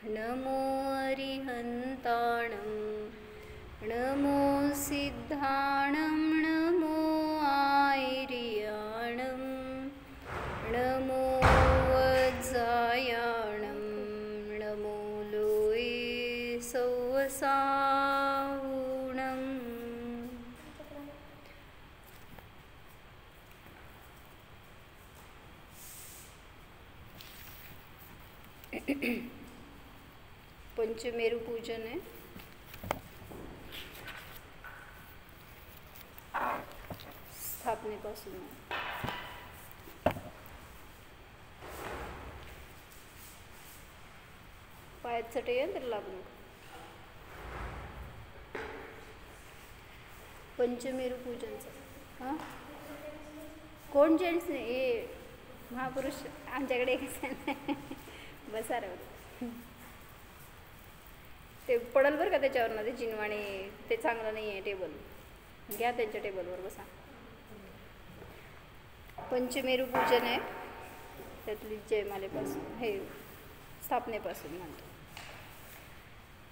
नमो अरिहन्ताणं नमो सिद्धाणं नमो आयर्याणं नमो वज्रायाणं नमो लोये सौवसाहुणं। पंचमेरु पूजन है। स्थापनेपासून पायात चटई आहे तर लागू। पंचमेरु पूजनचं हां कोण जेंट्स नाही, हे महापुरुष आमच्याकडे बसा रे ते पडल बरं का त्याच्यावर ना, ते जिनवाणी ते चांगलं नाही आहे टेबल, घ्या त्यांच्या टेबलवर बसा। पंचमेरु पूजन आहे, त्यातली जयमालेपासून हे स्थापनेपासून म्हणतो।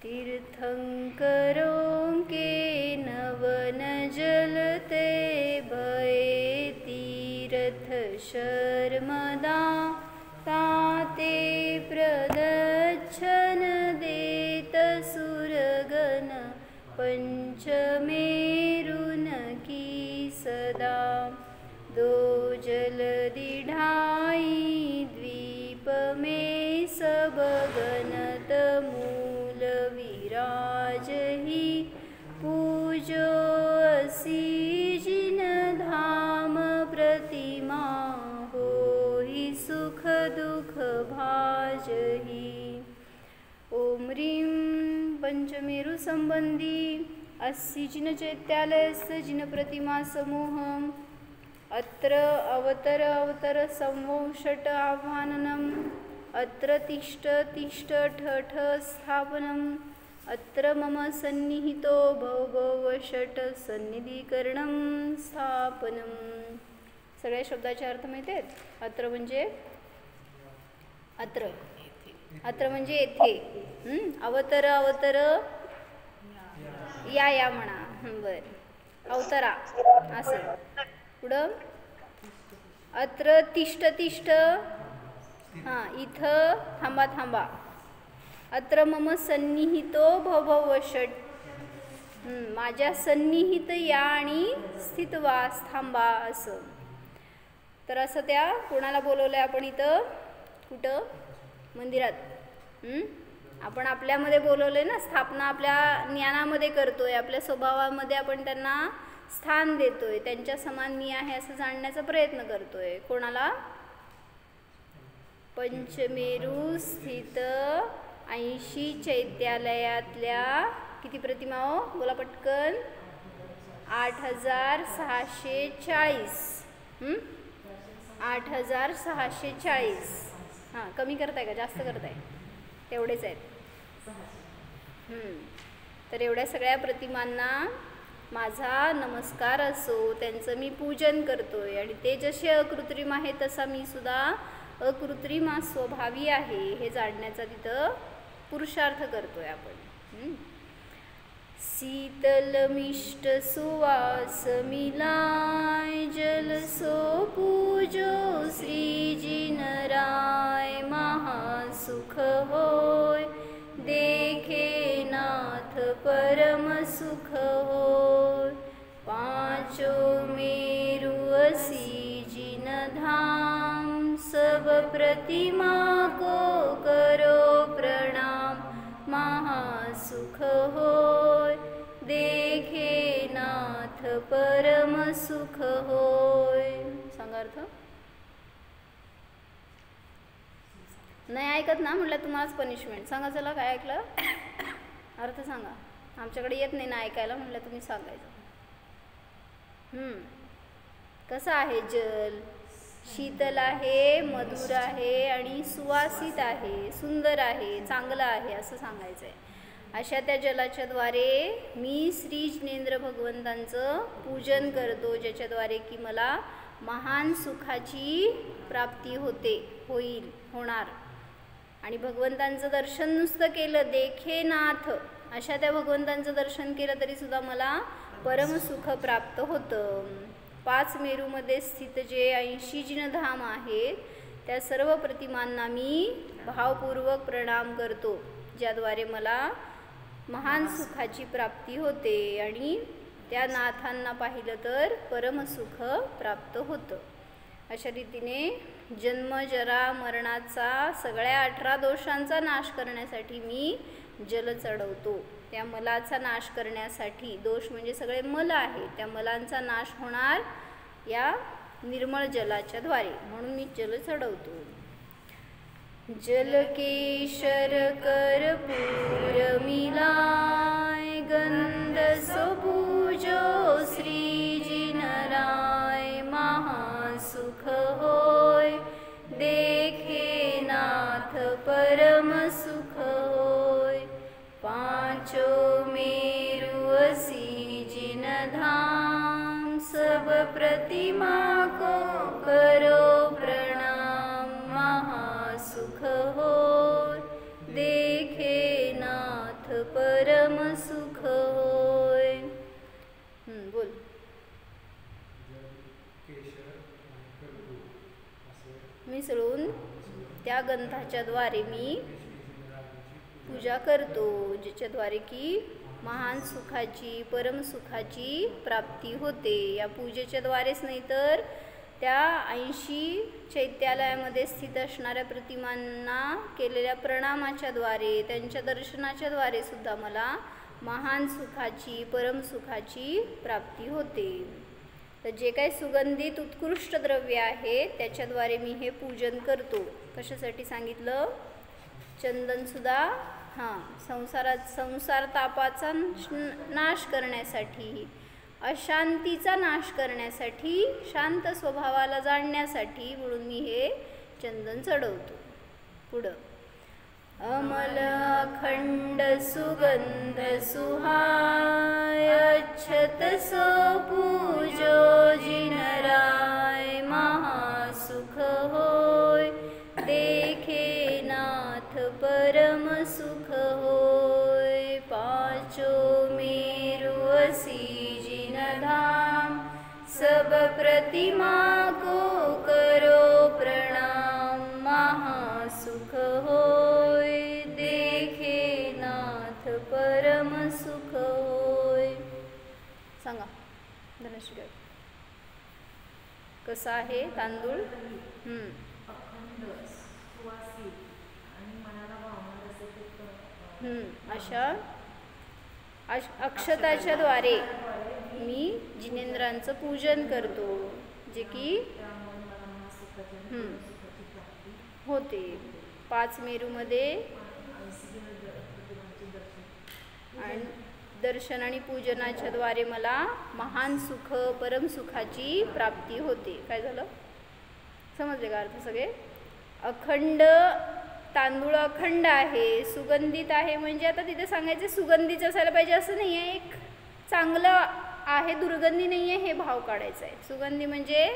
तीर्थंकरों के नवन जलते भये तीर्थ शर्मदा ताते प्रदच्छन देत सुरगन पंचमेरुन की सदा दो जलधि ढाई द्वीप में सब गनत मूल विराज ही पूजो असी जिन धाम प्रतिमा हो ही सुख दुख भाजही। ओम ह्रीं पंचमेरु संबंधी अस्सी जिन चैत्यालयस्य जिन प्रतिमा समूहम अत्र अवतर अवतर संवषट आह्वाननम् अत्र तिष्ठ तिष्ठ ठठ स्थापनम् अत्र मम सन्निहितो भव भव षट सन्निधीकरणं स्थापनम्। सगळ्या शब्दाचे अर्थ माहिती आहेत? अत्र म्हणजे अत्र, अत्र म्हणजे येथे, अवतर अवतर या या म्हणा, बर अवतरा असं। पुढं अत्र तिष्ठ तिष्ठ, हां इथं थांबा थांबा। अत्र मम सन्निहितो भव भव षट, माझ्या सन्निहित या आणि स्थित वास थांबा असं। तर असं त्या कोणाला बोलवलंय आपण इथं? कुठं? मंदिरात। आपण आपल्यामध्ये बोलवलंय ना, स्थापना आपल्या ज्ञानामध्ये करतोय, आपल्या स्वभावामध्ये आपण त्यांना स्थान देतोय, त्यांच्या समान मी आहे असं जाणण्याचा प्रयत्न करतोय। कोणाला? पंचमेरु स्थित 80 चैत्यालयातल्या किती प्रतिमा हो? बोला पटकन। 8640। 8640। हां कमी करताय का जास्त करताय? तेवढेच आहेत। तर एवढ्या सगळ्या प्रतिमांना माझा नमस्कार असो, त्यांचं मी पूजन करतोय। आणि ते जसे अकृत्रिम आहे तसा मी सुद्धा अकृत्रिम स्वभावी आहे हे जाणण्याचा तिथं पुरुषार्थ करतोय आपण। शीतल मिष्ट सुवास मिलाय जल सो पूजो श्री जिनराय महासुख होय देखे नाथ परम सुख होय। पांचों मेरु असी जिन धाम सब प्रतिमा को करो प्रणाम महासुख होय देखे नाथ परम सुख होय। सांगा अर्थ? नाही ऐकत ना म्हटलं तुम्हालाच पनिशमेंट। सांगा चला काय ऐकलं? अर्थ सांगा। आमच्याकडे येत नाही ना ऐकायला, म्हटलं तुम्ही सांगायचं। कसं आहे जल? शीतल आहे, मधुर आहे आणि सुवासित आहे, सुंदर आहे, चांगलं आहे असं सांगायचं आहे। अशा त्या जलाच्या द्वारे मी श्री जिनेंद्र भगवंतांचं पूजन करतो, ज्याच्याद्वारे की मला महान सुखाची प्राप्ती होणार। आणि भगवंतांचं दर्शन नुसतं केलं, देखे नाथ अशा त्या भगवंतांचं दर्शन केलं तरी सुद्धा मला परमसुख प्राप्त होतं. 5 मेरूमध्ये स्थित जे 80 जिनधाम आहेत त्या सर्व प्रतिमांना मी भावपूर्वक प्रणाम करतो, ज्याद्वारे मला महान सुखाची प्राप्ती होते आणि त्या नाथांना पाहिलं तर परमसुख प्राप्त होतं. अशा रीतीने जन्म जरा मरणाचा सगळ्या 18 दोषांचा नाश करण्यासाठी मी जल चढवतो. त्या मलाचा नाश करण्यासाठी, दोष म्हणजे सगळे मल आहे, त्या मलांचा नाश होणार या निर्मळ जलाच्या द्वारे, म्हणून मी जल चढवतो. जलकेशर कर्पूर मिलाय गंध सबूजो श्रीजिनराय महासुख होय देखे नाथ परम सुख होय. 5 मेरु असी जिनधाम सब प्रतिमा को करो प्रणाम महासुख होय देखे नाथ परम सुख होय. बोल. मिसळून त्या गंधाच्या द्वारे मी पूजा करतो, ज्याच्याद्वारे की महान सुखाची परमसुखाची प्राप्ती होते. या पूजेच्या द्वारेच नाही तर त्या 80 चैत्यालयामध्ये स्थित असणाऱ्या प्रतिमांना केलेल्या प्रणामाच्या द्वारे, त्यांच्या दर्शनाच्या द्वारे सुद्धा मला महान सुखाची परमसुखाची प्राप्ती होते. तर जे काही सुगंधित उत्कृष्ट द्रव्य आहे त्याच्याद्वारे मी हे पूजन करतो. कशासाठी सांगितलं? चंदनसुद्धा संसार तापाचा नाश करण्यासाठी, अशांतीचा नाश करण्यासाठी, शांत स्वभावाला जाणण्यासाठी, म्हणून मी हे चंदन चढवतो. पुढं. अमल अखंड सुगंध सुहाय अक्षत सो पूजो जिनराय महासुख होय देखे नाथ परम सुख होय. 5 मेरु असी जिनधाम सब प्रतिमा को करो प्रणाम महासुख होय देखे नाथ परम सुख होय. सांगा धनश्री कसा आहे तांदूळ? अशा अक्षताच्या द्वारे मी जिनेंद्रांचं पूजन करतो, जे की होते. 5 मेरूमध्ये आणि दर्शन आणि पूजनाच्या द्वारे मला महान सुख परमसुखाची प्राप्ती होते. काय झालं? समजले का अर्थ सगळे? अखंड तांदूळ अखंड आहे, सुगंधित आहे, म्हणजे आता तिथे सांगायचे सुगंधीच असायला पाहिजे असं नाही आहे. एक चांगलं आहे, दुर्गंधी नाही आहे, हे भाव काढायचं आहे. सुगंधी म्हणजे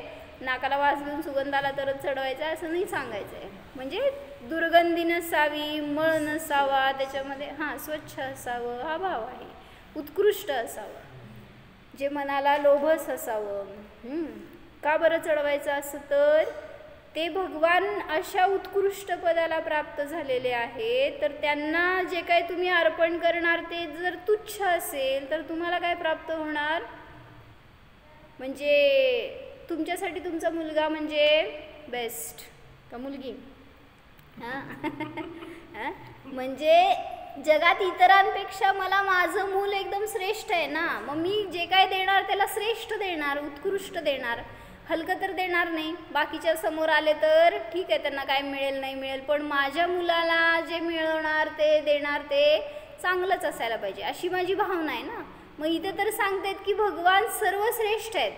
नाकाला वास घेऊन सुगंध आला तरच चढवायचा असं नाही सांगायचं आहे. म्हणजे दुर्गंधी नसावी, मळ नसावा त्याच्यामध्ये, स्वच्छ असावं हा भाव आहे. उत्कृष्ट असावं, जे मनाला लोभस असावं. का बरं चढवायचं असं? तर ते भगवान अशा उत्कृष्ट पदाला प्राप्त झालेले आहेत, तर त्यांना जे काही तुम्ही अर्पण करणार ते जर तुच्छ असेल तर तुम्हाला काय प्राप्त होणार? म्हणजे तुमच्यासाठी तुमचा मुलगा म्हणजे बेस्ट का मुलगी? म्हणजे जगात इतरांपेक्षा मला माझं मूल एकदम श्रेष्ठ आहे ना, मग मी जे काय देणार त्याला श्रेष्ठ देणार, उत्कृष्ट देणार, हलकं तर देणार नाही. बाकीच्या समोर आले तर ठीक आहे, त्यांना काय मिळेल नाही मिळेल, पण माझ्या मुलाला जे मिळवणार ते देणार ते चांगलंच असायला पाहिजे, अशी माझी भावना आहे ना. मग इथे तर सांगतायत की भगवान सर्वश्रेष्ठ आहेत,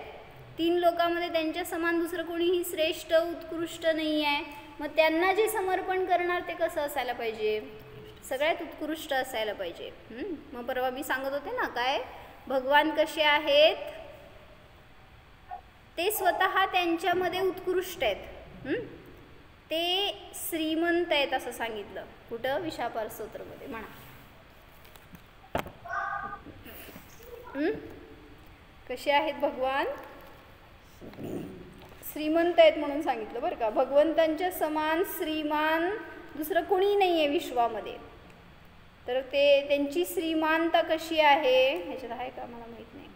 3 लोकांमध्ये त्यांच्या समान दुसरं कोणीही श्रेष्ठ उत्कृष्ट नाही आहे. मग त्यांना जे समर्पण करणार ते कसं असायला पाहिजे? सगळ्यात उत्कृष्ट असायला पाहिजे. मग परवा मी सांगत होते ना, काय भगवान कसे आहेत, ते स्वतः त्यांच्यामध्ये उत्कृष्ट आहेत. ते श्रीमंत आहेत असं सांगितलं. कुठं? विशापार स्तोत्रमध्ये. म्हणा कसे आहेत भगवान? श्रीमंत आहेत म्हणून सांगितलं बरं का. भगवंतांच्या समान श्रीमान दुसरं कोणी नाही आहे विश्वामध्ये. तर ते त्यांची श्रीमानता कशी आहे ह्याच्यात आहे का मला माहीत नाही.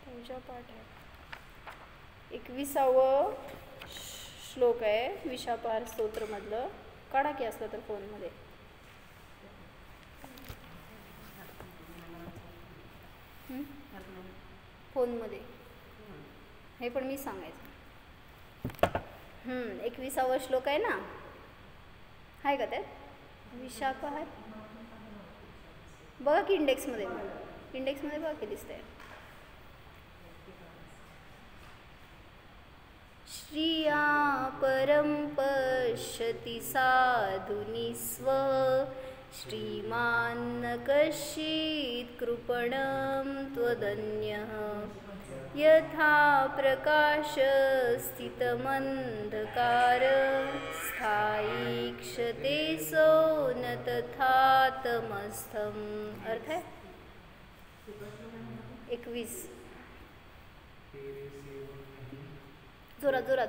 पूजा पाठ आहे. 21वा श्लोक आहे विशापार स्तोत्रमधलं. काढा की असलं तर फोनमध्ये. फोनमध्ये हे पण मी सांगायचं. 21वा श्लोक आहे ना, आहे का त्यात? विशाप आहे बघा की इंडेक्समध्ये. इंडेक्समध्ये बघा की दिसतंय. श्रिया परं पश्यति साधुनि स्व श्रीमान् कश्चित् कृपणं त्वदन्यः यथा प्रकाश स्थितमन्धकार स्थायीक्षते सो न तथा तमस्थम्. अर्थ है 21. जोरात जोरात.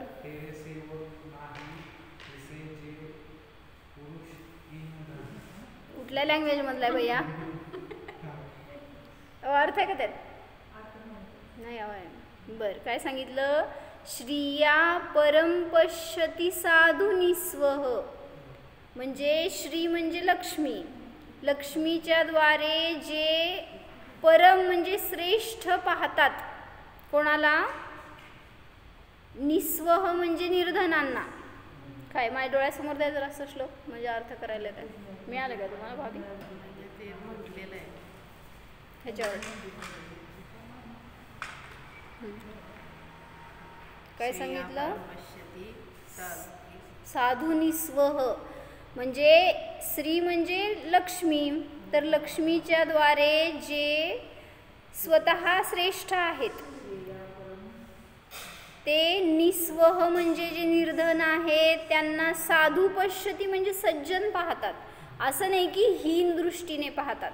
कुठल्या लँग्वेज मधला आहे भैया? अर्थ आहे का त्यात? नाही हवंय. बरं, काय सांगितलं? श्रिया परम पश्यति साधु निस्वह. म्हणजे श्री म्हणजे लक्ष्मी. लक्ष्मीच्या द्वारे जे परम म्हणजे श्रेष्ठ पाहतात. कोणाला? निस्वह म्हणजे निर्धनांना. काय माझ्या डोळ्यासमोर द्यायचं जरा असं श्लोक म्हणजे अर्थ करायला काय मिळालं का तुम्हाला भाभी? ह्याच्यावर काय सांगितलं? साधू निस्वह म्हणजे श्री म्हणजे लक्ष्मी. तर लक्ष्मीच्या द्वारे जे स्वतः श्रेष्ठ आहेत ते निस्वह म्हणजे जे निर्धन आहेत त्यांना साधू पश्यती म्हणजे सज्जन पाहतात. असं नाही की हीन दृष्टीने पाहतात.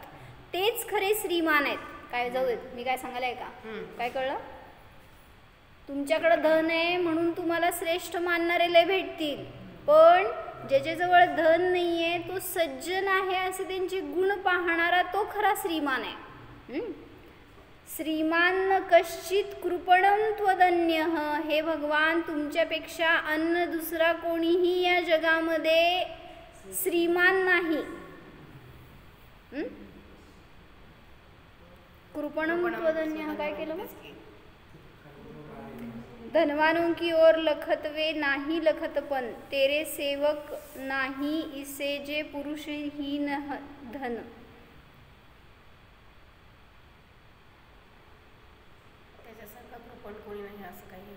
तेच खरे श्रीमान आहेत. काय जाऊ देत, मी काय सांगायला आहे का? काय कळलं? तुमच्याकडं धन आहे म्हणून तुम्हाला श्रेष्ठ मानणारे लय भेटतील, पण ज्याच्याजवळ धन नाही आहे तो सज्जन आहे असे त्यांचे गुण पाहणारा तो खरा श्रीमान आहे. श्रीमान कश्चित कृपणं त्वदन्यः. हे भगवान तुमच्यापेक्षा अन्य दुसरा कोणीही या जगामध्ये श्रीमान नाही. कृपणं त्वदन्यः काय केलं मग? धनवानों की ओर लखत वे नाही लखतपण तेरे सेवक नाही इसे जे पुरुष ही धन. कोणी नाही असं काही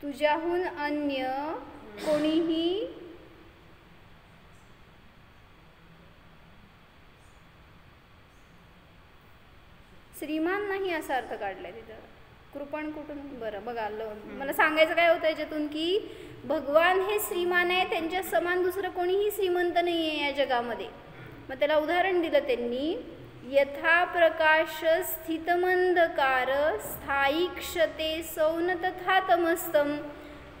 तुझ्याहून अन्य कोणीही श्रीमान नाही असा अर्थ काढलाय तिथं. कृपण कुठून? बरं बघा, मला सांगायचं काय होतं याच्यातून की भगवान हे श्रीमान आहे, त्यांच्या समान दुसरं कोणीही श्रीमंत नाही आहे या जगामध्ये. मग त्याला उदाहरण दिलं त्यांनी. यथा प्रकाश स्थितमंधकार स्थायीक्षते सौन तथा तमस्तम.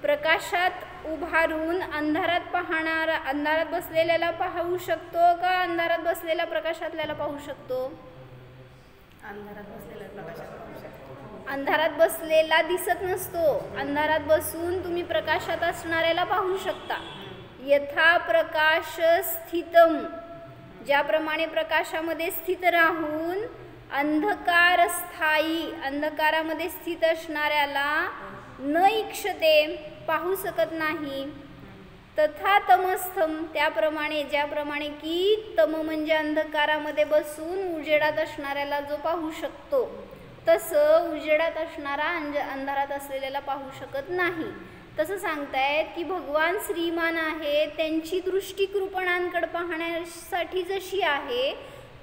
प्रकाशात उभारून अंधारात पाहणारा अंधारात बसलेल्याला पाहू शकतो का अंधारात बसलेला प्रकाशातल्याला पाहू शकतो? अंधारात बसलेला प्रकाशात पाहू शकतो. अंधारात बसलेला दिसत नसतो. अंधारात बसून तुम्ही प्रकाशात असणाऱ्याला पाहू शकता. यथा प्रकाश स्थितम, ज्याप्रमाणे प्रकाशामध्ये स्थित राहून अंधकार स्थायी अंधकारामध्ये स्थित असणाऱ्याला न इक्षते पाहू शकत नाही. तथा तमस्थम, त्याप्रमाणे ज्याप्रमाणे की तम म्हणजे अंधकारामध्ये बसून उजेडात असणाऱ्याला जो पाहू शकतो तसं उजेडात असणारा अंधारात असलेल्याला पाहू शकत नाही. तसं सांगतायत की भगवान श्रीमान आहे, त्यांची दृष्टी कृपणांकडे पाहण्यासाठी जशी आहे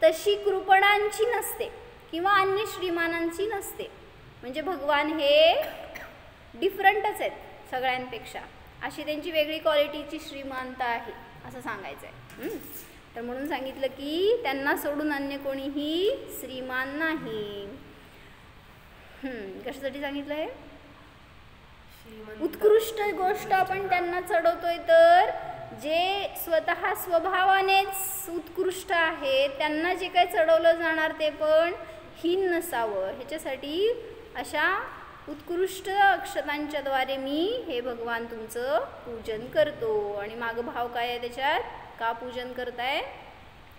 तशी कृपणांची नसते. किंवा अन्य श्रीमानांची नसते. म्हणजे भगवान हे डिफरंटच आहेत सगळ्यांपेक्षा, अशी त्यांची वेगळी क्वालिटीची श्रीमानता आहे असं सांगायचं आहे. तर म्हणून सांगितलं की त्यांना सोडून अन्य कोणीही श्रीमान नाही. कशासाठी सांगितलं आहे? उत्कृष्ट गोष्ट आपण त्यांना चढवतोय तर जे स्वतः स्वभावानेच उत्कृष्ट आहे त्यांना जे काही चढवलं जाणार ते पण हीन नसावं, ह्याच्यासाठी अशा उत्कृष्ट अक्षतांच्या द्वारे मी हे भगवान तुमचं पूजन करतो. आणि मागं भाव काय आहे त्याच्यात? का पूजन करताय?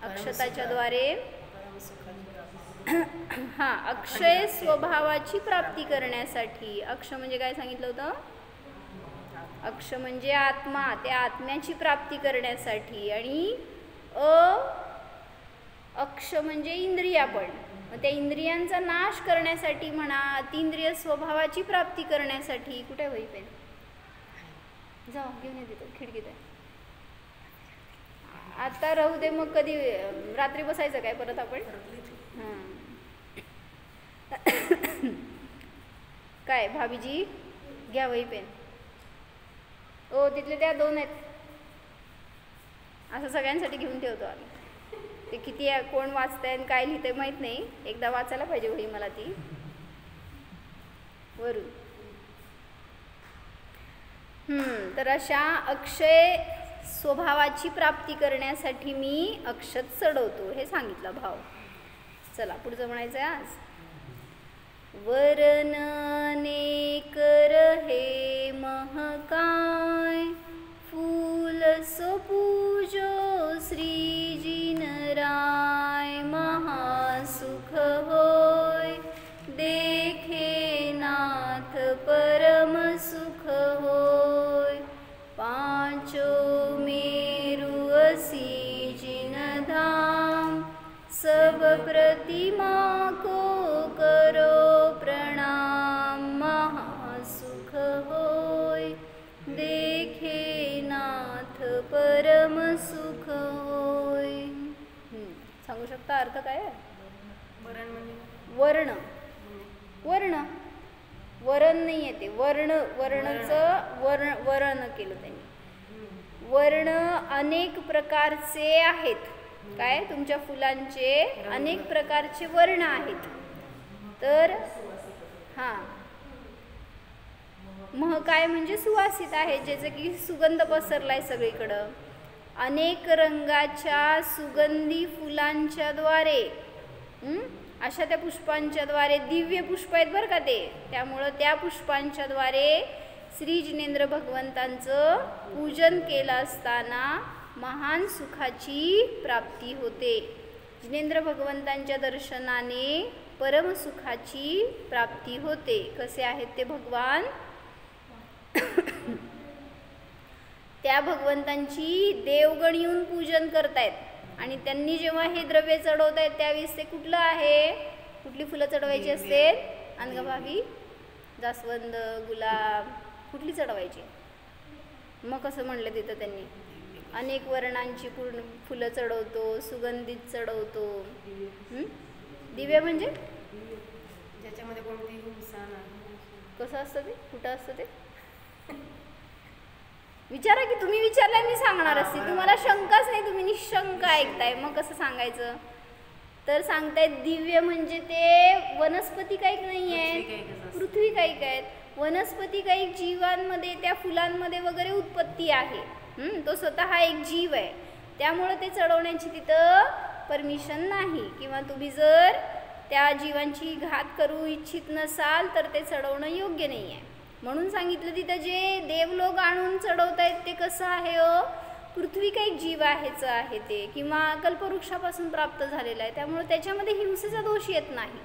अक्षताच्या द्वारे हां, अक्षय स्वभावाची प्राप्ती करण्यासाठी. अक्ष म्हणजे काय सांगितलं होतं? अक्ष म्हणजे आत्मा, त्या आत्म्याची प्राप्ती करण्यासाठी. आणि अक्ष म्हणजे इंद्रिया, पण मग त्या इंद्रियांचा नाश करण्यासाठी म्हणा, अतींद्रिय स्वभावाची प्राप्ती करण्यासाठी. कुठे होई पेन? जाऊ घेऊन येते, खिडकीत आहे. आता राहू दे, मग कधी रात्री बसायचं काय परत आपण? हां काय भाभीजी घ्या वही पेन. ओ तिथले त्या 2 आहेत, असं सगळ्यांसाठी घेऊन ठेवतो आम्ही. ते किती कोण वाचतंय आणि काय लिहितंय माहीत नाही, एकदा वाचायला पाहिजे वही मला ती वरून. तर अशा अक्षय स्वभावाची प्राप्ती करण्यासाठी मी अक्षत चढवतो हे सांगितलं भाव. चला पुढचं म्हणायचं आहे आज. वरनने कर हे महकाय फूल सो पूजो श्रीजी नराय महासुख होय देखे नाथ परम सुख होय पांचो मेरु असी जिन धाम सब प्रतिमा को करो प्रणाम महासुख होय देखे नाथ परम सुख होय. सांगू शकता अर्थ काय आहे? वर्ण वर्ण वरण नाही येते, वर्ण वर्णचं वर्ण केलं त्यांनी. वर्ण अनेक प्रकारचे आहेत. काय? तुमच्या फुलांचे अनेक प्रकारचे वर्ण आहेत. तर हां, महकाय म्हणजे सुवासित आहे, ज्याचं की सुगंध पसरलाय सगळीकडं. अनेक रंगाच्या सुगंधी फुलांच्या द्वारे, अशा त्या पुष्पांच्या द्वारे, दिव्य पुष्प आहेत बरं का ते, त्यामुळं त्या पुष्पांच्या द्वारे श्री जिनेंद्र भगवंतांचं पूजन केलं असताना महान सुखाची प्राप्ती होते. जिनेंद्र भगवंतांच्या दर्शनाने परमसुखाची प्राप्ती होते. कसे आहेत ते भगवान? त्या भगवंतांची देवगण येऊन पूजन करतायत. आणि त्यांनी जेव्हा हे द्रव्य चढवतायत त्यावेळेस ते कुठलं आहे? कुठली फुलं चढवायची असते? अनगभागी, जास्वंद, गुलाब, कुठली चढवायची? मग कसं म्हणलं तिथं त्यांनी? अनेक वर्णांची पूर्ण फुलं चढवतो, सुगंधित चढवतो. दिव्य म्हणजे ज्याच्यामध्ये कोणतीही हिंसा नाही. कसं असतं ते? कुठं असतं ते? विचारा की, तुम्ही विचारलाय मी सांगणार असते. तुम्हाला शंकाच नाही, तुम्ही निशंक ऐकताय, मग कसं सांगायचं? तर सांगतायत दिव्य म्हणजे ते वनस्पती काहीक नाही आहेत, पृथ्वी काहीक आहेत. वनस्पती काही जीवांमध्ये, त्या फुलांमध्ये वगैरे उत्पत्ती आहे. तो स्वतः एक जीव आहे, त्यामुळं ते चढवण्याची तिथं परमिशन नाही. किंवा तुम्ही जर त्या जीवांची घात करू इच्छित नसाल तर ते चढवणं योग्य नाही आहे. म्हणून सांगितलं तिथं जे देवलोक आणून चढवत आहेत ते कसं आहे हो? पृथ्वी काही जीव आहेच आहे ते, किंवा कल्पवृक्षापासून प्राप्त झालेला आहे, त्यामुळे त्याच्यामध्ये हिंसेचा दोष येत नाही.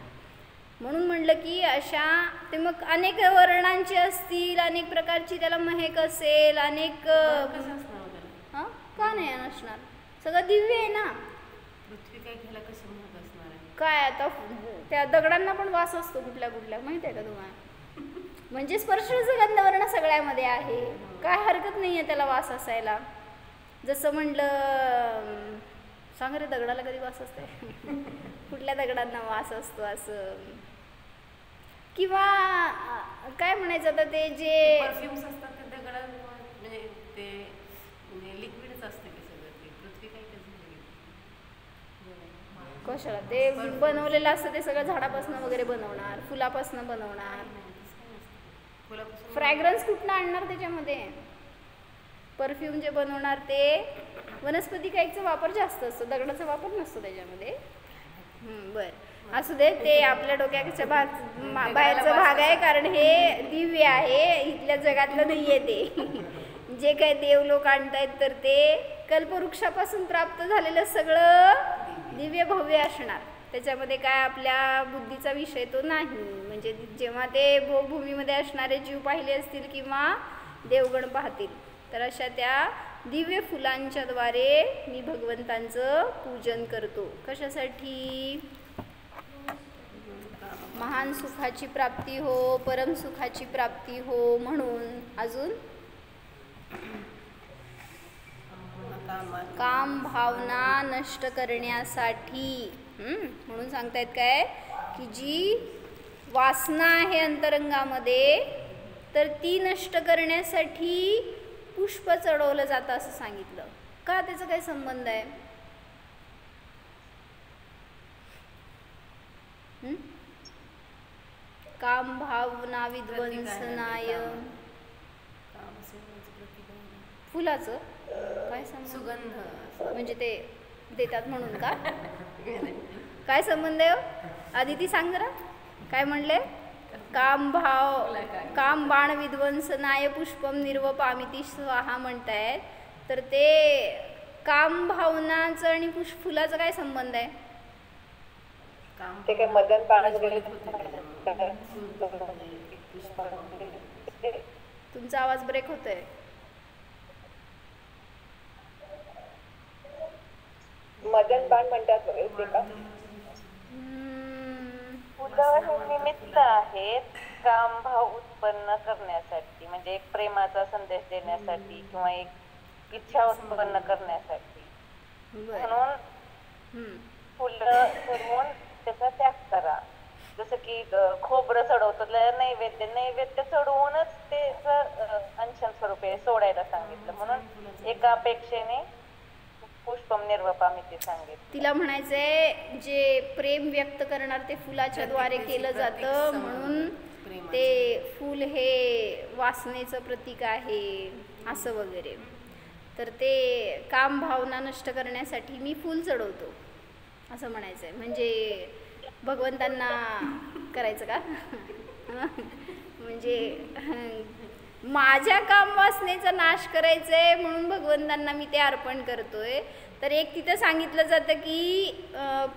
म्हणून म्हणलं की अशा ते मग अनेक वर्णांचे असतील, अनेक प्रकारची त्याला महक असेल, अनेक हां का नाही नसणार? सगळं दिव्य आहे ना. पृथ्वी काय घ्यायला कसं महक असणार आहे? काय आता त्या दगडांना पण वास असतो कुठल्या कुठल्या, माहिती आहे का तुम्हाला? म्हणजे स्पर्शचं गंधवर्ण सगळ्यामध्ये आहे, काय हरकत नाही आहे त्याला वास असायला. जसं म्हणलं सांग रे, दगडाला कधी वास असते? कुठल्या दगडांना वास असतो असं? किंवा काय म्हणायचं आता, ते जे परफ्युम्स असतात ते दगडात म्हणजे ते लिक्विडच असते की सगळं, ते पृथ्वी काय कशाला ते बनवलेलं असतं? ते सगळं झाडापासून वगैरे बनवणार, फुलापासून बनवणार. फ्रॅग्रन्स कुठनं आणणार त्याच्यामध्ये? परफ्यूम जे बनवणार ते वनस्पती काहीचा वापर जास्त असतो, दगडाचा वापर नसतो त्याच्यामध्ये. बरं, असू दे, ते आपल्या डोक्याच्या बाहेरचा भाग आहे, कारण हे दिव्य आहे, इथल्या जगातलं नाही आहे ते. जे काही देव लोक आणतायत तर ते कल्पवृक्षापासून प्राप्त झालेलं सगळं दिव्य भव्य असणार. त्याच्यामध्ये काय आपल्या बुद्धीचा विषय तो नाही. म्हणजे जेव्हा ते भूमीमध्ये असणारे जीव पाहिले असतील किंवा देवगण पाहतील, तर अशा त्या दिव्य फुलांच्या द्वारे मी भगवंतांचं पूजन करतो. कशासाठी? महान सुखाची प्राप्ती हो, परम सुखाची प्राप्ती हो म्हणून. अजून काम भावना नष्ट करण्यासाठी. म्हणून सांगतायत काय की जी वासना आहे अंतरंगामध्ये, तर ती नष्ट करण्यासाठी पुष्प चढवलं जातं असं सांगितलं. का? त्याचा काय संबंध आहे? काम भावना विध्वंसनाय. फुलाचं काय संबंध? सुगंध म्हणजे ते देतात म्हणून का? काय संबंध आहे? आदिती सांग जरा, काय म्हणले? काम बाण विध्वंसनाय पुष्पम निर्वपामिती स्वाहा म्हणतायत, तर ते काम भावनाचं आणि फुलाचं काय संबंध आहे? ते काय मदन बाण वगैरे. तुमचा आवाज ब्रेक होतोय. मदन बाण म्हणतात वगैरे ते का? फुलं हे निमित्त आहेत काम भाव उत्पन्न करण्यासाठी, म्हणजे एक प्रेमाचा संदेश देण्यासाठी किंवा एक इच्छा उत्पन्न करण्यासाठी. म्हणून फुलं चढवून त्याचा त्याग करा. जसं की खोबरं चढवतो नैवेद्य चढवूनच ते अंशन स्वरूपे सोडायला सांगितलं. म्हणून एका अपेक्षेने पुष्पम निर्वपामिती सांगितलं. तिला म्हणायचंय जे प्रेम व्यक्त करणार ते फुलाच्या द्वारे केलं जातं, म्हणून ते फूल हे वासनेचं प्रतीक आहे असं वगैरे. तर ते काम भावना नष्ट करण्यासाठी मी फूल चढवतो असं म्हणायचंय. म्हणजे भगवंतांना करायचं का? म्हणजे माझ्या काम वासनेचा नाश करायचंय म्हणून भगवंतांना मी ते अर्पण करतोय. तर एक तिथं सांगितलं जातं की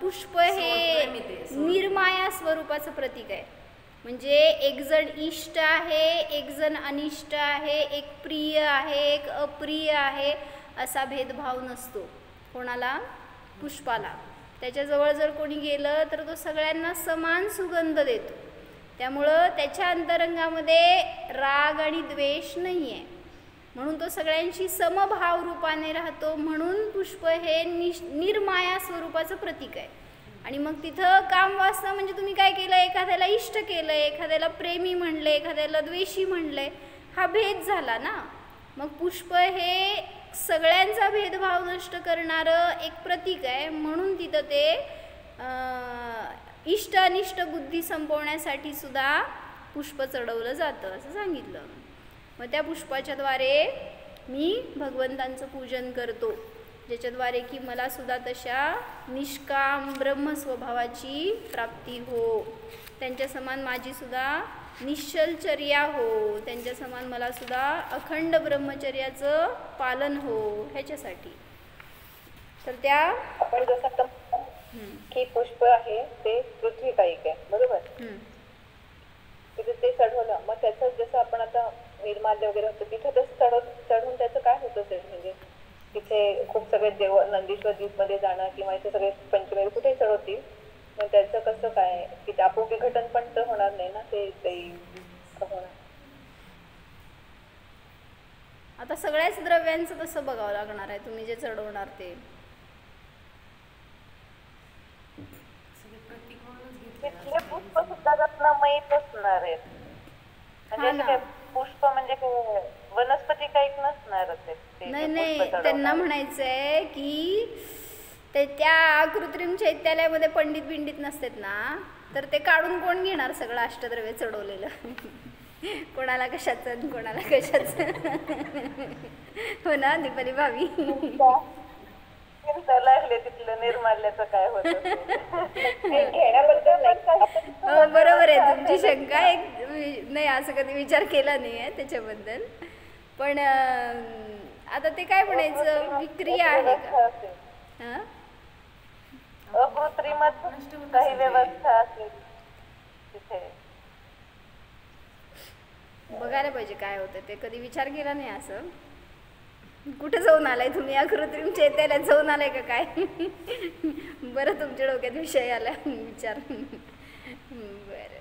पुष्प हे निर्माया स्वरूपाचं प्रतीक आहे. म्हणजे एक जण इष्ट आहे, एक जण अनिष्ट आहे, एक प्रिय आहे, एक अप्रिय आहे असा भेदभाव नसतो. कोणाला? पुष्पाला. त्याच्याजवळ जर कोणी गेलं तर तो सगळ्यांना समान सुगंध देतो. त्यामुळं त्याच्या अंतरंगामध्ये राग आणि द्वेष नाही आहे, म्हणून तो सगळ्यांशी समभाव रूपाने राहतो. म्हणून पुष्प हे निर्माया स्वरूपाचं प्रतीक आहे. आणि मग तिथं काम वासना म्हणजे तुम्ही काय केलं? एखाद्याला इष्ट केलं, एखाद्याला प्रेमी म्हणले, एखाद्याला द्वेषी म्हणले, हा भेद झाला ना. मग पुष्प हे सगळ्यांचा भेदभाव नष्ट करणारं एक प्रतीक आहे. म्हणून तिथं ते इष्ट अनिष्ट बुद्धी संपवण्यासाठी सुद्धा पुष्प चढवलं जातं असं सांगितलं. मग त्या पुष्पाच्या द्वारे मी भगवंतांचं पूजन करतो, ज्याच्याद्वारे की मला सुद्धा तशा निष्काम ब्रह्मस्वभावाची प्राप्ती हो. त्यांच्या समान माझी सुद्धा निश्चलचर्या हो. त्यांच्या समान मला सुद्धा अखंड ब्रह्मचर्याचं पालन हो, ह्याच्यासाठी. तर त्या आपण जसं की पुष्प आहे ते पृथ्वी कायिक आहे, बरोबर. तिथे ते चढवलं, मग त्याचं जसं आपण आता निर्माल्य वगैरे होतं तिथे तसं चढवून त्याचं काय होतं ते? म्हणजे तिथे खूप सगळे देव नंदीश्वर द्वीप मध्ये जाणं किंवा इथे सगळे पंचमेर कुठे चढवतील, मग त्याचं कसं काय? की आपोआप विघटन पण तर होणार नाही ना, ते होणार. आता सगळ्याच द्रव्यांचं तसं बघावं लागणार आहे तुम्ही जे चढवणार ते. पंचरत्नमयीच असणार आहेत. म्हणजे हा असे ना. काय पुष्प म्हणजे काय वनस्पती काही नसणारच आहेत ते नाही जे नाही, पुष्प त्यांना चढवणार. म्हणायचंय की ते त्या कृत्रिम चैत्यालयामध्ये पंडित बिंडित नसतात ना, तर ते काढून कोण घेणार सगळं अष्टद्रव्य चढवलेलं? कोणाला कशाचं आणि कोणाला कशाचं. हो ना दीपाली भाभी. चिंता लागले तिथलं निर्माल्याचं काय होत घेण्याबद्दल हो बरोबर आहे तुमची शंका. नाही असं कधी विचार केला नाही आहे त्याच्याबद्दल. पण आता ते काय म्हणायचं, विक्रिया आहे का? हां अकृत्रिमच काही व्यवस्था असेल तिथे. बघायला पाहिजे काय होतं ते. कधी विचार केला नाही असं. कुठे जाऊन आलाय तुम्ही? या कृत्रिम चैत्यालयात जाऊन आलाय का काय? बरं तुमच्या डोक्यात विषय आला विचार. बरं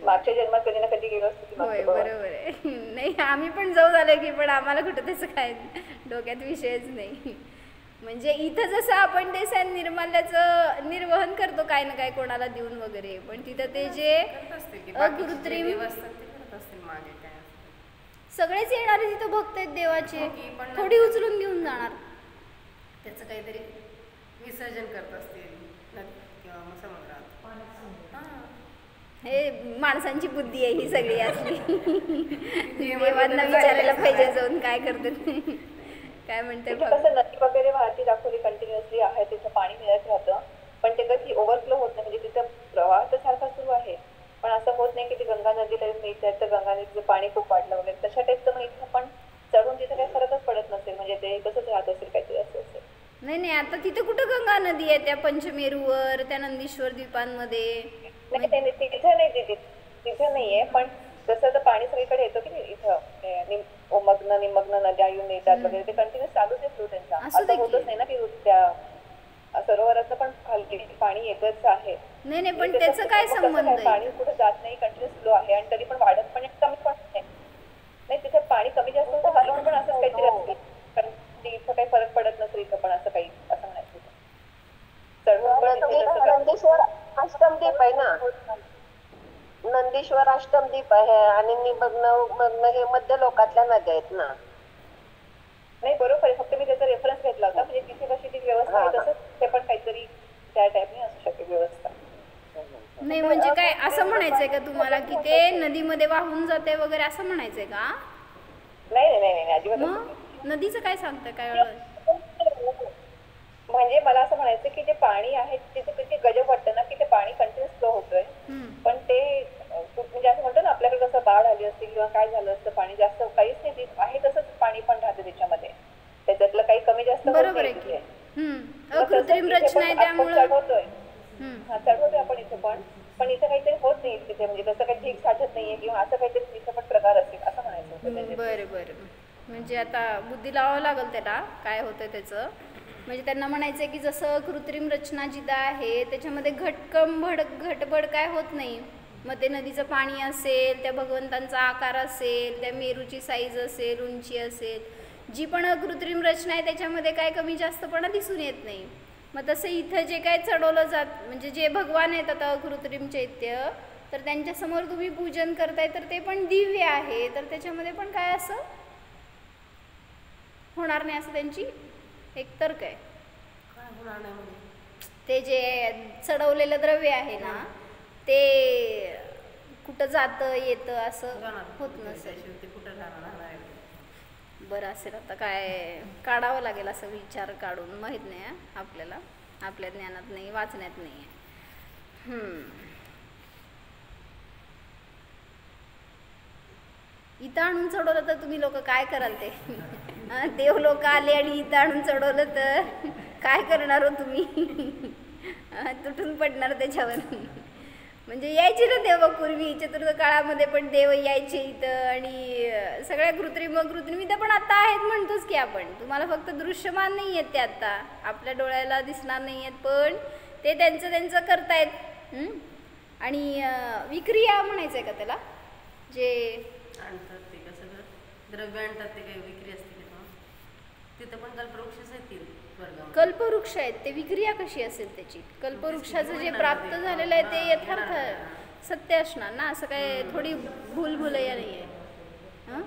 मागच्या जन्मात कधी ना कधी गेलो असतो. होय बरोबर आहे. नाही आम्ही पण जाऊन आलो की, पण आम्हाला कुठं त्याचं काय डोक्यात विषयच नाही. म्हणजे इथं जसं आपण ते निर्माल्याचं निर्वहन करतो काय ना काय कोणाला देऊन वगैरे, पण तिथं ते जे अकृत्रिम सगळेच येणारे तिथं भक्त आहेत देवाचे, थोडी उचलून घेऊन जाणार. त्याचं काहीतरी विसर्जन करत असतील किंवा मग समुद्रात. हे माणसांची बुद्धी आहे ही सगळी असली. देवांना विचारायला पाहिजे जाऊन काय करतात. काय म्हणते कसं नदी वगैरे वाहती दाखवली कंटिन्युअसली आहे, तिथं पाणी मिळत राहतं, पण ते कधी ओव्हरफ्लो होत नाही. म्हणजे तिथं प्रवाह तर सारखा सुरू आहे, पण असं होत नाही की ती गंगा नदीला मिळतात तर गंगा नदीचं पाणी खूप वाढलं वगैरे तशा टाईपचं. मग इथं पण चढून तिथं काही फरकच पडत नसेल, म्हणजे ते तसंच राहत असेल काहीतरी असं असेल. नाही नाही, आता तिथं कुठं गंगा नदी आहे? त्या पंचमेरूवर, त्या नंदीश्वर द्वीपांमध्ये. नाही तिथं नाही, तिथं नाहीये, पण जसं तर पाणी सगळीकडे येतं की नाही इथं मग्न निमग्न नद्या येऊन येतात वगैरे, ते कंटिन्युअस चालूच आहे फ्लो त्यांचा. असं होतच नाही ना की त्या सरोवराचं पण खाली पाणी येतच आहे. नाही नाही, पण त्याचं काय संबंध आहे? पाणी कुठे जात नाही, कंटिन्युअस फ्लो आहे आणि तरी पण वाढत पण कमी पण नाही. तिथे पाणी कमी जास्त होतं हलवून पण असंच काहीतरी असते, कारण इथं काही फरक पडत नसेल इथं पण असं काही असं म्हणायचं. नंदीश्वर अष्टमदीप आहे ना, नंदीश्वर अष्टमदीप आहे आणि निमग्न हे मध्य लोकातल्या नद्या आहेत ना. नाही बरोबर आहे, फक्त मी त्याचा रेफरन्स घेतला होता. म्हणजे तिथे कशी ती व्यवस्था आहे तसंच ते पण काहीतरी त्या टाईपने असू शकते व्यवस्था. नाही म्हणजे काय असं म्हणायचंय का तुम्हाला की ते नदीमध्ये वाहून जाते वगैरे असं म्हणायचंय का? नाही नाही नाही अजिबात. मग नदीचं काय सांगताय काय? म्हणजे मला असं म्हणायचं की जे पाणी आहे तिथे किती गजब वाटतं ना की ते पाणी कंटिन्युअस फ्लो होतोय, पण ते म्हणजे असं म्हणतो ना आपल्याकडे कसं बाढ आली असते किंवा काय झालं असतं, पाणी जास्त काहीच नाही आहे तसंच पाणी पण राहते त्याच्यामध्ये, त्याच्यातलं काही कमी जास्त बरोबर आहे की. अकृत्रिम रचना आहे त्यामुळे चढवतोय आपण इथे पण इथे काहीतरी होत नाही तिथे, म्हणजे तसं काही ठीक साठत नाहीये किंवा असं काहीतरी तिथे पण प्रकार असेल असं म्हणायचं. बरं बरं, म्हणजे आता बुद्धी लावावं लागेल त्याला काय होतं त्याचं. म्हणजे त्यांना म्हणायचं की जसं कृत्रिम रचना जिथं आहे त्याच्यामध्ये घटबड काय होत नाही. मग ते नदीचं पाणी असेल, त्या भगवंतांचा आकार असेल, त्या मेरूची साईज असेल, उंची असेल, जी पण कृत्रिम रचना आहे त्याच्यामध्ये काय कमी जास्तपणा दिसून येत नाही. मग तसं इथं जे काय चढवलं जात म्हणजे जे भगवान आहेत आता कृत्रिम चैत्य, तर त्यांच्यासमोर तुम्ही पूजन करताय तर ते पण दिव्य आहे, तर त्याच्यामध्ये पण काय असं होणार नाही असं त्यांची एक तर्क आहे. ते जे चढवलेलं द्रव्य आहे ना ते कुठं जातं येतं असं होत नसेल. बरं असेल, आता काय काढावं लागेल असं विचार काढून, माहीत नाही आपल्याला, आपल्या ज्ञानात नाही, वाचण्यात नाही आहे. इथं आणून चढवलं तर तुम्ही लोक काय कराल? ते देव लोक आले आणि इथं आणून चढवलं तर काय करणार हो तुम्ही? तुटून पडणार त्याच्यावर. म्हणजे यायचे ना देव पूर्वी, चतुर्थ काळामध्ये पण देव यायचे इथं, आणि सगळ्या कृत्रिम इथं पण आता आहेत म्हणतोच की आपण. तुम्हाला फक्त दृश्यमान नाही आहेत ते आता, आपल्या डोळ्याला दिसणार नाही आहेत, पण ते त्यांचं करतायत. आणि विक्रिया म्हणायचं आहे का त्याला? जे आणतात ते कसं द्रव्य आणतात ते काही विक्री असते तिथं पण कल्पवृक्षच आहेत. कल्पवृक्ष आहेत ते, विक्रिया कशी असेल त्याची? कल्पवृक्षाचं जे प्राप्त झालेलं आहे ते यथार्थ सत्य असणार ना, असं काय थोडी भूलभुलैया नाही आहे. हां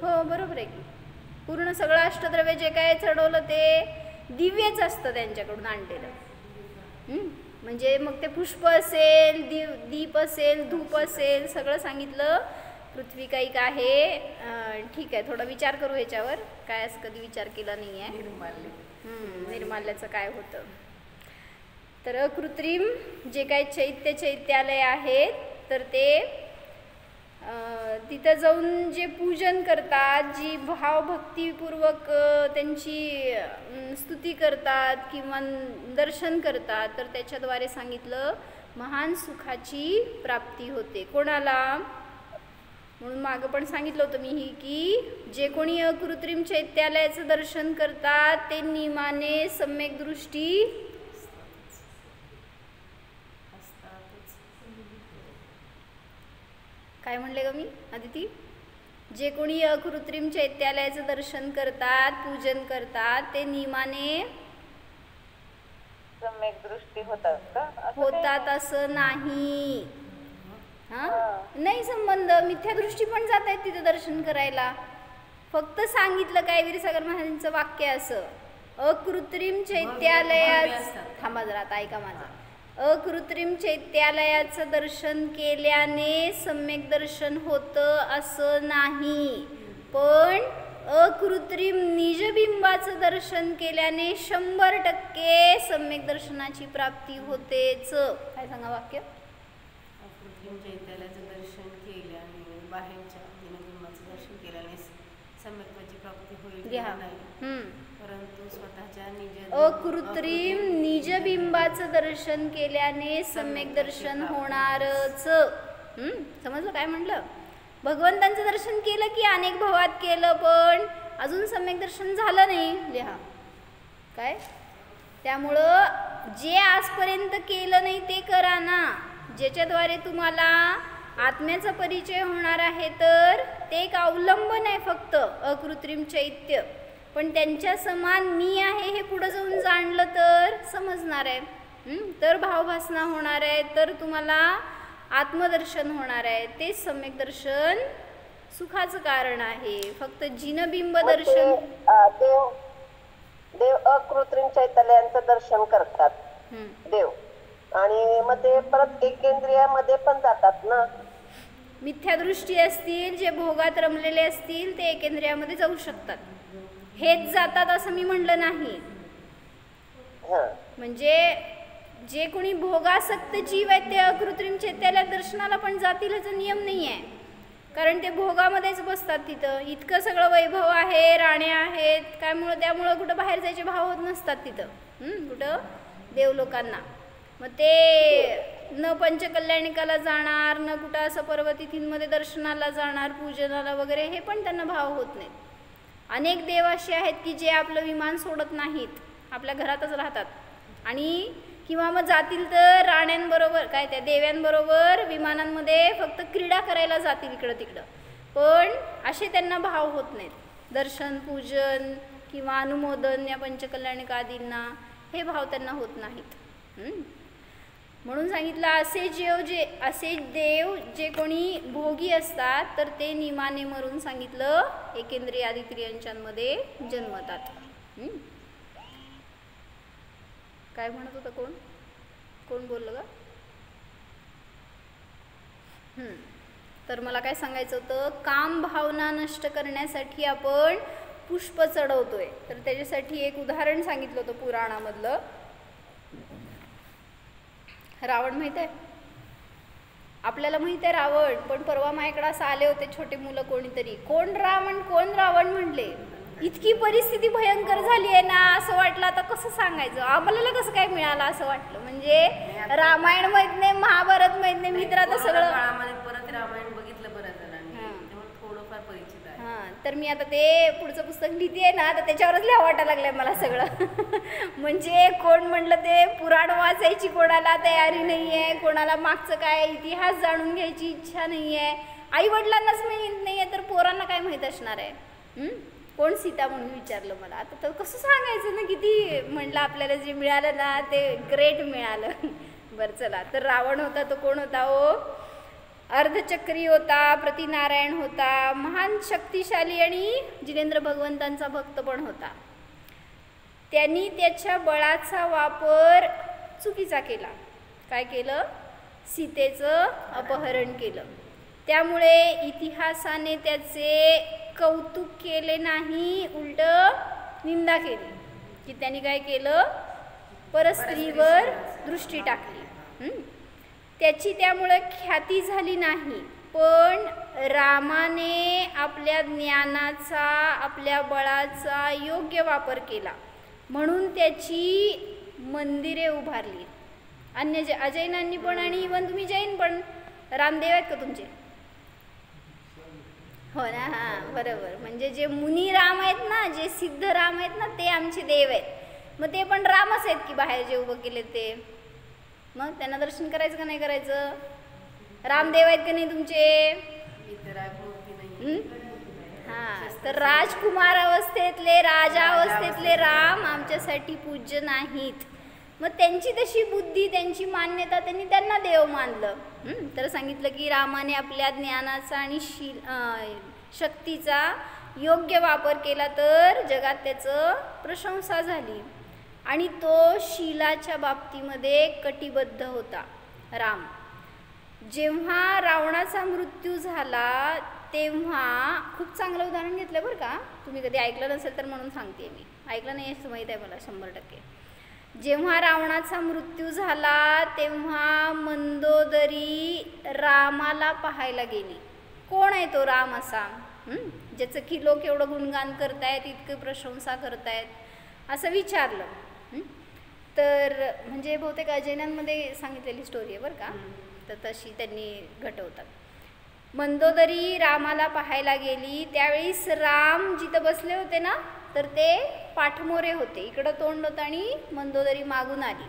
हो बरोबर आहे की पूर्ण सगळं अष्टद्रव्य जे काय चढवलं ते दिव्यच असतं त्यांच्याकडून आणलेलं. म्हणजे मग ते पुष्प असेल, दीप असेल, धूप असेल, सगळं सांगितलं. पृथ्वी काही आहे. ठीक आहे, थोडा विचार करू ह्याच्यावर. काय असं कधी विचार केला नाही आहे. निर्माल्याचं काय होतं. तर अकृत्रिम जे काही चैत्यालय आहेत तर ते तिथं जाऊन जे पूजन करतात, जी भावभक्तीपूर्वक त्यांची स्तुती करतात किंवा दर्शन करतात, तर त्याच्याद्वारे सांगितलं महान सुखाची प्राप्ती होते. कोणाला? म्हणून मागं पण सांगितलं होतं मी की जे कोणी अकृत्रिम चैत्यालयाचं दर्शन करतात ते नियमाने सम्यक दृष्टी काय म्हणले ग मी आदिती? जे कोणी अकृत्रिम चैत्यालयाचं दर्शन करतात, पूजन करतात, ते नियमाने सम्यक दृष्टी होतात का? होतात असं नाही. हा नाही संबंध. मिथ्या दृष्टी पण जात आहेत तिथे दर्शन करायला. फक्त सांगितलं काय वीरसागर महाराजांचं वाक्य असं, अकृत्रिम चैत्यालयात थांबा जरा आता ऐका माझं. अकृत्रिम चैत्यालयाचं दर्शन केल्याने सम्यक दर्शन होतं असं नाही, पण अकृत्रिम निजबिंबाचं दर्शन केल्याने 100% सम्यक दर्शनाची प्राप्ती होतेच. काय सांगा वाक्य? अकृत्रिम चैत्यालयाचं दर्शन केल्याने बाहेरच्या निजबिंबाचं दर्शन केल्याने सम्यकत्वाची प्राप्ती होईल नाही, परंतु स्वतःच्या अकृत्रिम निजबिंबाचं दर्शन केल्याने सम्यक दर्शन होणारच. समजलं काय म्हटलं? भगवंतांचं दर्शन केलं की अनेक भावात केलं, पण अजून सम्यक दर्शन झालं नाही. लिहा काय. त्यामुळं जे आजपर्यंत केलं नाही ते करा ना, ज्याच्याद्वारे तुम्हाला आत्म्याचा परिचय होणार आहे. तर ते एक अवलंबन आहे फक्त अकृत्रिम चैत्य, पण त्यांच्या समान मी आहे हे पुढं जाऊन जाणलं तर समजणार आहे. तर भावभासना होणार आहे, तर तुम्हाला आत्मदर्शन होणार आहे. तेच सम्यक दर्शन सुखाचं कारण आहे. फक्त जिनबिंब दर्शन. देव अकृत्रिम चैतन्यांचं दर्शन करतात देव, आणि मग ते परत एकेंद्रियामध्ये पण जातात ना. मिथ्यादृष्टी असतील, जे भोगात रमलेले असतील, ते एकेंद्रियामध्ये जाऊ शकतात. हेच जातात असं मी म्हणलं नाही. म्हणजे जे कोणी भोगासक्त जीव आहेत ते अकृत्रिम चैत्यालयात दर्शनाला पण जातील ह्याचा नियम नाही आहे, कारण ते भोगामध्येच बसतात. तिथं इतकं सगळं वैभव आहे, राण्या आहेत, त्यामुळं कुठं बाहेर जायचे भाव होत नसतात तिथं. कुठं देवलोकांना. मग ते न पंचकल्याणिकाला जाणार, न कुठं असं पर्वतिथींमध्ये दर्शनाला जाणार, पूजनाला वगैरे, हे पण त्यांना भाव होत नाहीत. अनेक देव असे आहेत की जे आपलं विमान सोडत नाहीत, आपल्या घरातच राहतात, आणि किंवा मग जातील तर राण्यांबरोबर काय त्या देव्यांबरोबर विमानांमध्ये फक्त क्रीडा करायला जातील इकडं तिकडं, पण असे त्यांना भाव होत नाहीत. दर्शन, पूजन किंवा अनुमोदन या पंचकल्याणिका आदींना हे भाव त्यांना होत नाहीत. म्हणून सांगितलं असे देव जे कोणी भोगी असतात तर ते नियमाने मरून सांगितलं एकेंद्रिय आदित्रियांच्यामध्ये जन्मतात. काय म्हणत होतं? कोण बोललं का? तर मला काय सांगायचं होतं, काम भावना नष्ट करण्यासाठी आपण पुष्प चढवतोय. तर त्याच्यासाठी एक उदाहरण सांगितलं होतं पुराणामधलं. रावण माहित आहे आपल्याला? माहित आहे रावण, पण परवा माझ्याकडे असं आले होते छोटे मुलं कोणीतरी, कोण रावण म्हणले. इतकी परिस्थिती भयंकर झाली आहे ना, असं वाटलं आता कसं सांगायचं, आम्हाला कसं काय मिळालं असं वाटलं. म्हणजे रामायण माहित नाही, महाभारत माहित नाही, मी तर आता सगळं परत रामायण बघितलं बऱ्याच जणांनी, थोडंफार परिचित आहे. तर मी आता ते पुढचं पुस्तक लिहिते ना, तर त्याच्यावरच लिहा वाटायला लागलंय मला सगळं. म्हणजे कोण म्हणलं ते पुराण वाचायची कोणाला तयारी नाही आहे, कोणाला मागचं काय इतिहास जाणून घ्यायची इच्छा नाही आहे, आई वडिलांनाच माहीत नाही आहे, तर पोरांना काय माहीत असणार आहे. कोण सीता म्हणून विचारलं मला. आता तर कसं सांगायचं ना, किती म्हणलं आपल्याला जे मिळालं ना ते ग्रेट मिळालं. बरं चला, तर रावण होता तो कोण होता हो? अर्धचक्री होता, प्रतिनारायण होता, महान शक्तिशाली आणि जिनेंद्र भगवंतांचा भक्त पण होता. त्यांनी त्याच्या बळाचा वापर चुकीचा केला. काय केलं? सीतेचं अपहरण केलं. त्यामुळे इतिहासाने त्याचे कौतुक केले नाही, उलट निंदा केली की त्यांनी काय केलं? परस्त्रीवर दृष्टी टाकली. त्याची त्यामुळे ख्याती झाली नाही, पण रामाने आपल्या ज्ञानाचा, आपल्या बळाचा योग्य वापर केला म्हणून त्याची मंदिरे उभारली. अन्य अजैनांनी पण, आणि इवन तुम्ही जैन पण, रामदेव आहेत का तुमचे? हो ना, हां बरोबर. म्हणजे जे मुनी राम आहेत ना, जे सिद्ध राम आहेत ना, ते आमचे देव आहेत. मग ते पण रामच आहेत की बाहेर जे उभं केले ते. मग त्यांना दर्शन करायचं का नाही करायचं? रामदेव आहेत का नाही तुमचे? हां, तर राजकुमार अवस्थेतले, राजा अवस्थेतले राम आमच्यासाठी पूज्य नाहीत. मग त्यांची तशी बुद्धी, त्यांची मान्यता, त्यांनी त्यांना देव मानलं. तर सांगितलं की रामाने आपल्या ज्ञानाचा आणि शक्तीचा योग्य वापर केला तर जगात त्याचं प्रशंसा झाली. आणि तो शीलाच्या बाबतीमध्ये कटिबद्ध होता राम. जेव्हा रावणाचा मृत्यू झाला तेव्हा, खूप चांगलं उदाहरण घेतलं बरं का, तुम्ही कधी ऐकलं नसेल तर म्हणून सांगते मी, ऐकलं नाही असं माहीत आहे मला 100%. जेव्हा रावणाचा मृत्यू झाला तेव्हा मंदोदरी रामाला पाहायला गेली. कोण आहे तो राम असा, ज्याचं की लोक एवढं गुणगान करतायत, इतकी प्रशंसा करतायत असं विचारलं. तर म्हणजे बहुतेक अजैनांमध्ये सांगितलेली स्टोरी आहे बरं का, तर तशी त्यांनी घटवतात. मंदोदरी रामाला पाहायला गेली. त्यावेळीस राम जिथं बसले होते ना, तर ते पाठमोरे होते, इकडं तोंड होतं आणि मंदोदरी मागून आली.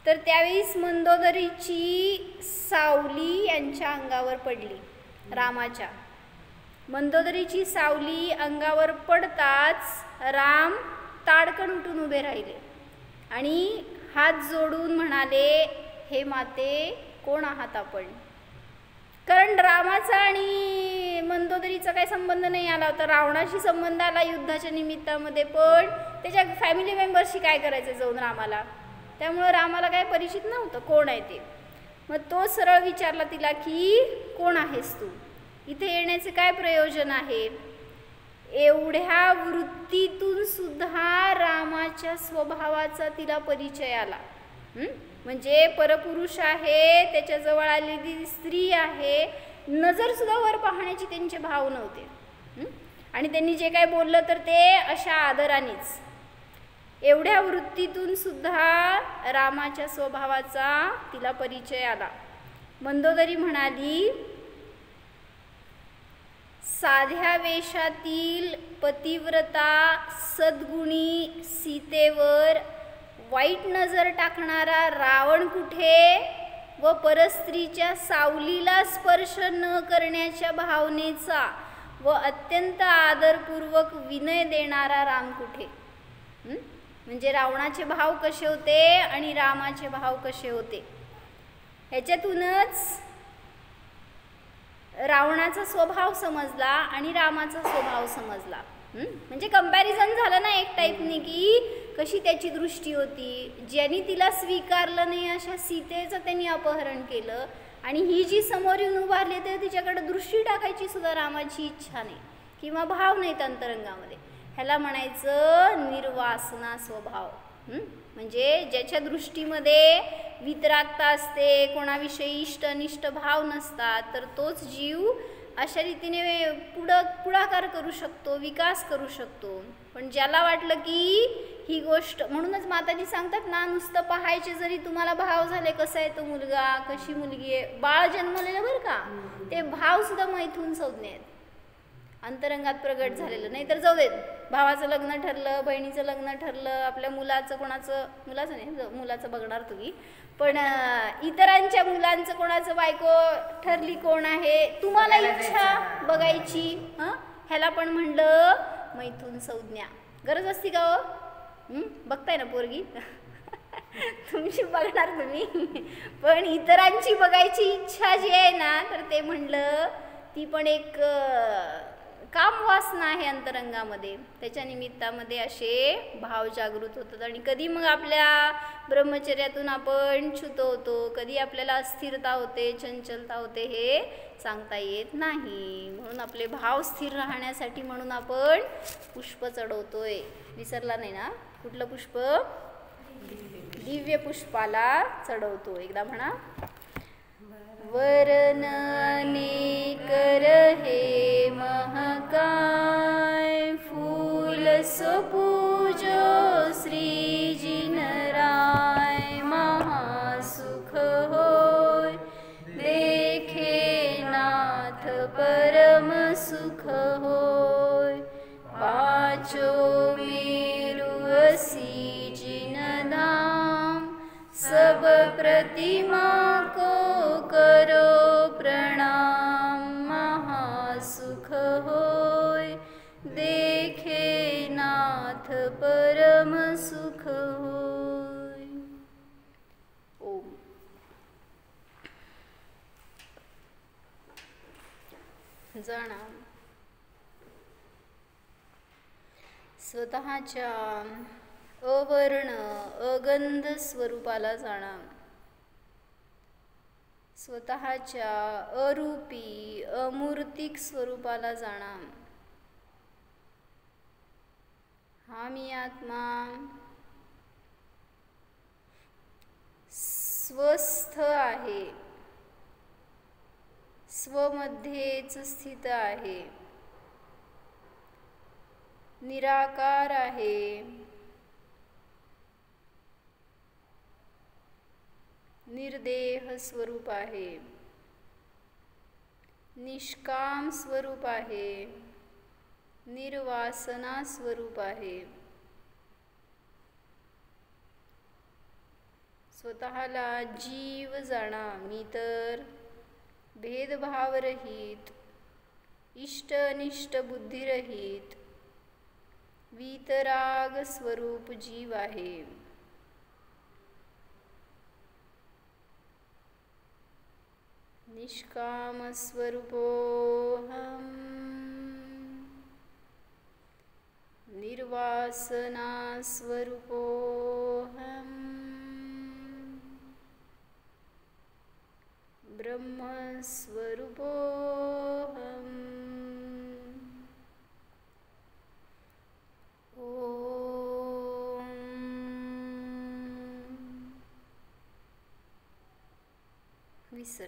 तर त्यावेळीस मंदोदरीची सावली यांच्या अंगावर पडली, रामाच्या. मंदोदरीची सावली अंगावर पडताच राम ताडकन उठून उभे राहिले आणि हात जोडून म्हणाले, हे माते कोण आहात आपण? कारण रामाचा आणि मंदोदरीचा काही संबंध नाही आला होता, रावणाशी संबंध आला युद्धाच्या निमित्तामध्ये, पण त्याच्या फॅमिली मेंबर्सशी काय करायचं जाऊन रामाला. त्यामुळं रामाला काय परिचित नव्हतं कोण आहे ते. मग तो सरळ विचारला तिला की कोण आहेस तू, इथे येण्याचे काय प्रयोजन आहे? एवढ्या वृत्तीतून सुद्धा रामाच्या स्वभावाचा तिला परिचय आला. म्हणजे परपुरुष आहे, त्याच्याजवळ आलेली स्त्री आहे, नजर सुद्धा वर पाहण्याची त्यांचे भाव नव्हते. आणि त्यांनी जे काय बोललं तर ते अशा आदरानेच. एवढ्या वृत्तीतून सुद्धा रामाच्या स्वभावाचा तिला परिचय आला. मंदोदरी म्हणाली, साध्या वेशातील पतिव्रता सद्गुणी सीतेवर वाईट नजर टाकणारा रावण कुठे, व परस्त्रीच्या सावलीला स्पर्श न करण्याच्या भावनेचा व अत्यंत आदरपूर्वक विनय देणारा राम कुठे. म्हणजे रावणाचे भाव कसे होते आणि रामाचे भाव कसे होते, ह्याच्यातूनच रावणाचा स्वभाव समजला आणि रामाचा स्वभाव समजला. म्हणजे कंपॅरिझन झालं ना एक टाईपनी, की कशी त्याची दृष्टी होती. ज्यांनी तिला स्वीकारलं नाही अशा सीतेचं त्यांनी अपहरण केलं, आणि ही जी समोर येऊन उभारली तर तिच्याकडे दृष्टी टाकायची सुद्धा रामाची इच्छा नाही किंवा भाव नाहीत अंतरंगामध्ये. ह्याला म्हणायचं निर्वासना स्वभाव. म्हणजे ज्याच्या दृष्टीमध्ये वितरागता असते, कोणाविषयी इष्ट अनिष्ट भाव नसतात, तर तोच जीव अशा रीतीने पुढाकार करू शकतो, विकास करू शकतो. पण ज्याला वाटलं की ही गोष्ट, म्हणूनच माताजी सांगतात ना, नुसतं पाहायचे जरी तुम्हाला भाव झाले, कसा आहे तो मुलगा, कशी मुलगी आहे, बाळ जन्मलेलं बरं का, ते भाव सुद्धा मैथून संज्ञा आहेत, अंतरंगात प्रगट झालेलं. नाही तर जाऊ देत, भावाचं लग्न ठरलं, बहिणीचं लग्न ठरलं, आपल्या मुलाचं, कोणाचं मुलाचं नाही, मुलाचं बघणार तुम्ही, पण इतरांच्या मुलांचं कोणाचं बायको ठरली कोण आहे, तुम्हाला इच्छा बघायची, ह्याला पण म्हणलं मैथून संज्ञा. गरज असती का हो? बघताय ना पोरगी. तुमची बघणार तुम्ही, पण इतरांची बघायची इच्छा जी आहे ना, तर ते म्हणलं ती पण एक कामवासना आहे अंतरंगामध्ये. त्याच्या निमित्तामध्ये असे भाव जागृत होतात. आणि कधी मग आपल्या ब्रह्मचर्यातून आपण च्युत होतो, कधी आपल्याला अस्थिरता होते, चंचलता होते, हे सांगता येत नाही. म्हणून आपले भाव स्थिर राहण्यासाठी म्हणून आपण पुष्प चढवतोय. विसरला नाही ना? कुठलं पुष्प? दिव्य पुष्पाला चढवतो. एकदा म्हणा. वरनने कर हे महकाय, फूल सो पूजो श्री जिनराय. महासुख होय देखे नाथ परम सुख होय. पाचो मेरु असी जिनधाम, सब प्रतिमा को करो प्रणाम. महासुख होय देखे नाथ परम सुख होय. ओम. जाणा स्वतःच्या अवर्ण अगंध स्वरूपाला जाणा. स्वतःच्या अरूपी अमूर्तिक स्वरूपाला जाणा. हा मी आत्मा स्वस्थ आहे, स्वमध्येच स्थित आहे, निराकार आहे, निर्देह स्वरूप आहे, निष्काम स्वरूप आहे, निर्वासना स्वरूप आहे. स्वतःला जीव जाणा. मी तर भेदभाव रहित, इष्ट अनिष्ट बुद्धी रहित, वीतराग स्वरूप जीव आहे. निष्काम स्वरूपोऽहम्, निर्वासना स्वरूपोऽहम्, ब्रह्म स्वरूपोऽहम्. ओम. विसर.